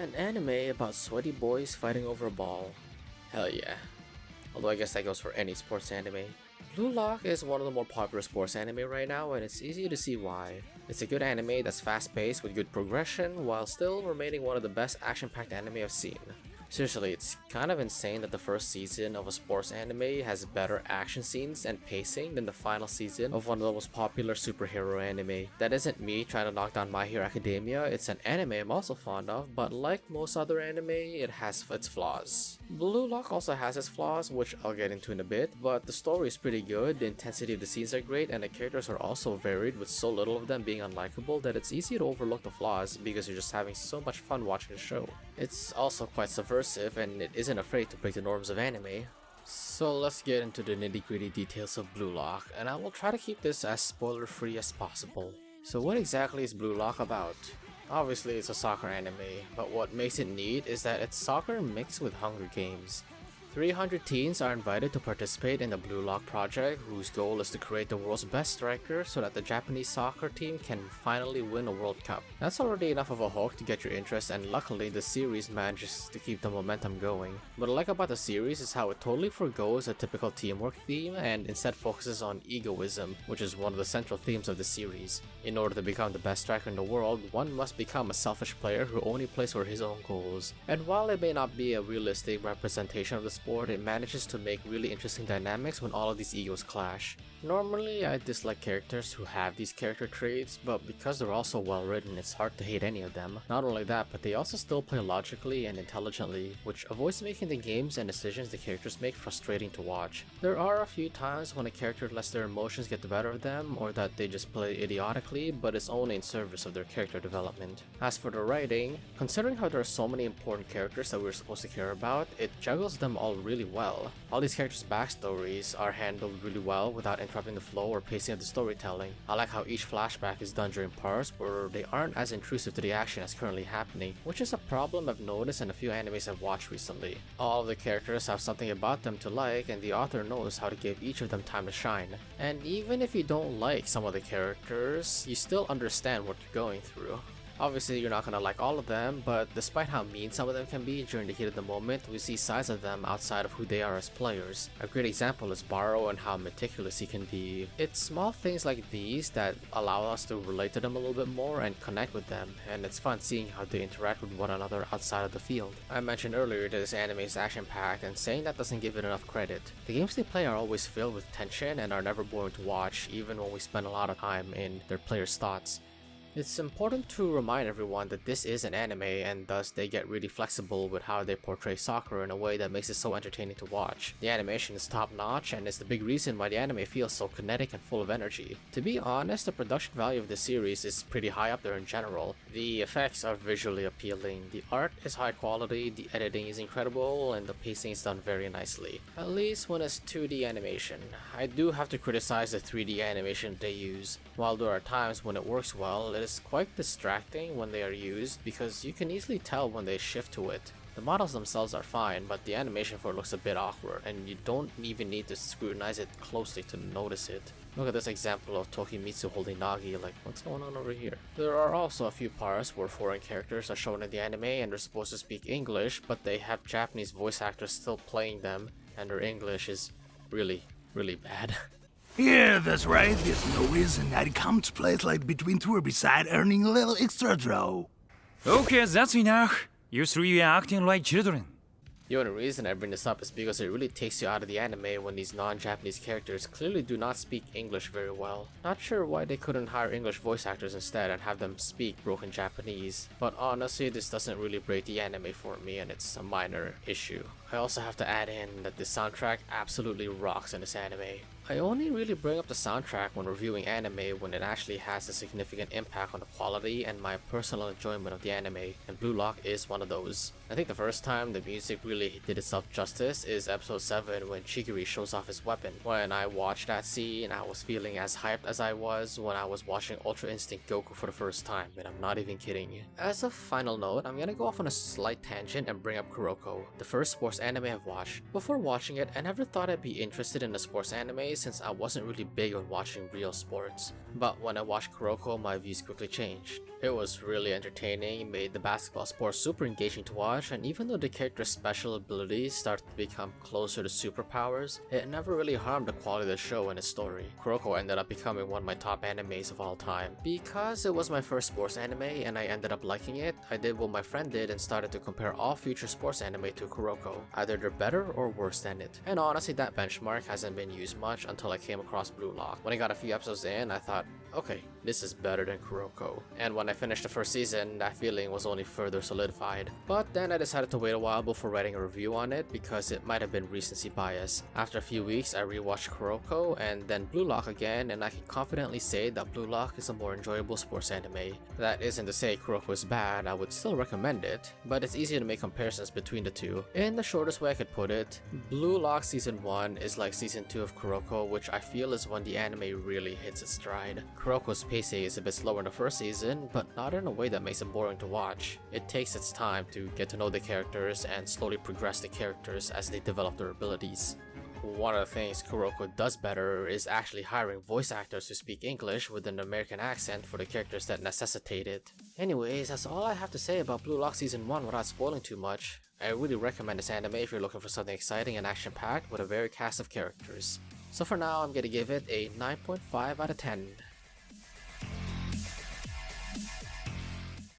An anime about sweaty boys fighting over a ball. Hell yeah. Although I guess that goes for any sports anime. Blue Lock is one of the more popular sports anime right now, and it's easy to see why. It's a good anime that's fast paced with good progression while still remaining one of the best action packed anime I've seen. Seriously, it's kind of insane that the first season of a sports anime has better action scenes and pacing than the final season of one of the most popular superhero anime. That isn't me trying to knock down My Hero Academia, it's an anime I'm also fond of, but like most other anime, it has its flaws. Blue Lock also has its flaws, which I'll get into in a bit, but the story is pretty good, the intensity of the scenes are great, and the characters are also varied with so little of them being unlikable that it's easy to overlook the flaws because you're just having so much fun watching the show. It's also quite subversive and it isn't afraid to break the norms of anime. So let's get into the nitty-gritty details of Blue Lock, and I will try to keep this as spoiler-free as possible. So what exactly is Blue Lock about? Obviously it's a soccer anime, but what makes it neat is that it's soccer mixed with Hunger Games. 300 teens are invited to participate in the Blue Lock project, whose goal is to create the world's best striker so that the Japanese soccer team can finally win a World Cup. That's already enough of a hook to get your interest, and luckily the series manages to keep the momentum going. What I like about the series is how it totally forgoes a typical teamwork theme and instead focuses on egoism, which is one of the central themes of the series. In order to become the best striker in the world, one must become a selfish player who only plays for his own goals. And while it may not be a realistic representation of the sport, it manages to make really interesting dynamics when all of these egos clash. Normally, I dislike characters who have these character traits, but because they're all so well written, it's hard to hate any of them. Not only that, but they also still play logically and intelligently, which avoids making the games and decisions the characters make frustrating to watch. There are a few times when a character lets their emotions get the better of them, or that they just play idiotically, but it's only in service of their character development. As for the writing, considering how there are so many important characters that we're supposed to care about, it juggles them all really well. All these characters' backstories are handled really well without interrupting the flow or pacing of the storytelling. I like how each flashback is done during parts where they aren't as intrusive to the action as currently happening, which is a problem I've noticed in a few animes I've watched recently. All of the characters have something about them to like, and the author knows how to give each of them time to shine. And even if you don't like some of the characters, you still understand what they're going through. Obviously, you're not gonna like all of them, but despite how mean some of them can be during the heat of the moment, we see sides of them outside of who they are as players. A great example is Baro and how meticulous he can be. It's small things like these that allow us to relate to them a little bit more and connect with them, and it's fun seeing how they interact with one another outside of the field. I mentioned earlier that this anime is action-packed, and saying that doesn't give it enough credit. The games they play are always filled with tension and are never boring to watch, even when we spend a lot of time in their players' thoughts. It's important to remind everyone that this is an anime, and thus they get really flexible with how they portray soccer in a way that makes it so entertaining to watch. The animation is top notch, and is the big reason why the anime feels so kinetic and full of energy. To be honest, the production value of the series is pretty high up there in general. The effects are visually appealing, the art is high quality, the editing is incredible, and the pacing is done very nicely. At least when it's 2D animation. I do have to criticize the 3D animation they use. While there are times when it works well, it is quite distracting when they are used because you can easily tell when they shift to it. The models themselves are fine, but the animation for it looks a bit awkward, and you don't even need to scrutinize it closely to notice it. Look at this example of Tokimitsu holding Nagi, like, what's going on over here? There are also a few parts where foreign characters are shown in the anime and they're supposed to speak English, but they have Japanese voice actors still playing them, and their English is really bad. Yeah, that's right. There's no reason I'd come to place like between two beside earning a little extra dough. Okay, that's enough. You three are acting like children. The only reason I bring this up is because it really takes you out of the anime when these non-Japanese characters clearly do not speak English very well. Not sure why they couldn't hire English voice actors instead and have them speak broken Japanese, but honestly this doesn't really break the anime for me, and it's a minor issue. I also have to add in that the soundtrack absolutely rocks in this anime. I only really bring up the soundtrack when reviewing anime when it actually has a significant impact on the quality and my personal enjoyment of the anime, and Blue Lock is one of those. I think the first time the music really did itself justice is episode 7 when Chigiri shows off his weapon. When I watched that scene, I was feeling as hyped as I was when I was watching Ultra Instinct Goku for the first time, and I'm not even kidding. As a final note, I'm gonna go off on a slight tangent and bring up Kuroko, the first sports anime I've watched. Before watching it, I never thought I'd be interested in a sports anime since I wasn't really big on watching real sports. But when I watched Kuroko, my views quickly changed. It was really entertaining, it made the basketball sport super engaging to watch, and even though the character's special abilities started to become closer to superpowers, it never really harmed the quality of the show and its story. Kuroko ended up becoming one of my top animes of all time. Because it was my first sports anime and I ended up liking it, I did what my friend did and started to compare all future sports anime to Kuroko. Either they're better or worse than it. And honestly, that benchmark hasn't been used much until I came across Blue Lock. When I got a few episodes in, I thought, okay, this is better than Kuroko. And when I finished the first season, that feeling was only further solidified. But then I decided to wait a while before writing a review on it because it might have been recency bias. After a few weeks, I rewatched Kuroko and then Blue Lock again, and I can confidently say that Blue Lock is a more enjoyable sports anime. That isn't to say Kuroko is bad, I would still recommend it, but it's easy to make comparisons between the two. In the shortest way I could put it, Blue Lock Season 1 is like Season 2 of Kuroko, which I feel is when the anime really hits its stride. Kuroko's pacing is a bit slower in the first season, but not in a way that makes it boring to watch. It takes its time to get to know the characters and slowly progress the characters as they develop their abilities. One of the things Kuroko does better is actually hiring voice actors who speak English with an American accent for the characters that necessitate it. Anyways, that's all I have to say about Blue Lock Season 1 without spoiling too much. I really recommend this anime if you're looking for something exciting and action-packed with a varied cast of characters. So for now, I'm gonna give it a 9.5 out of 10.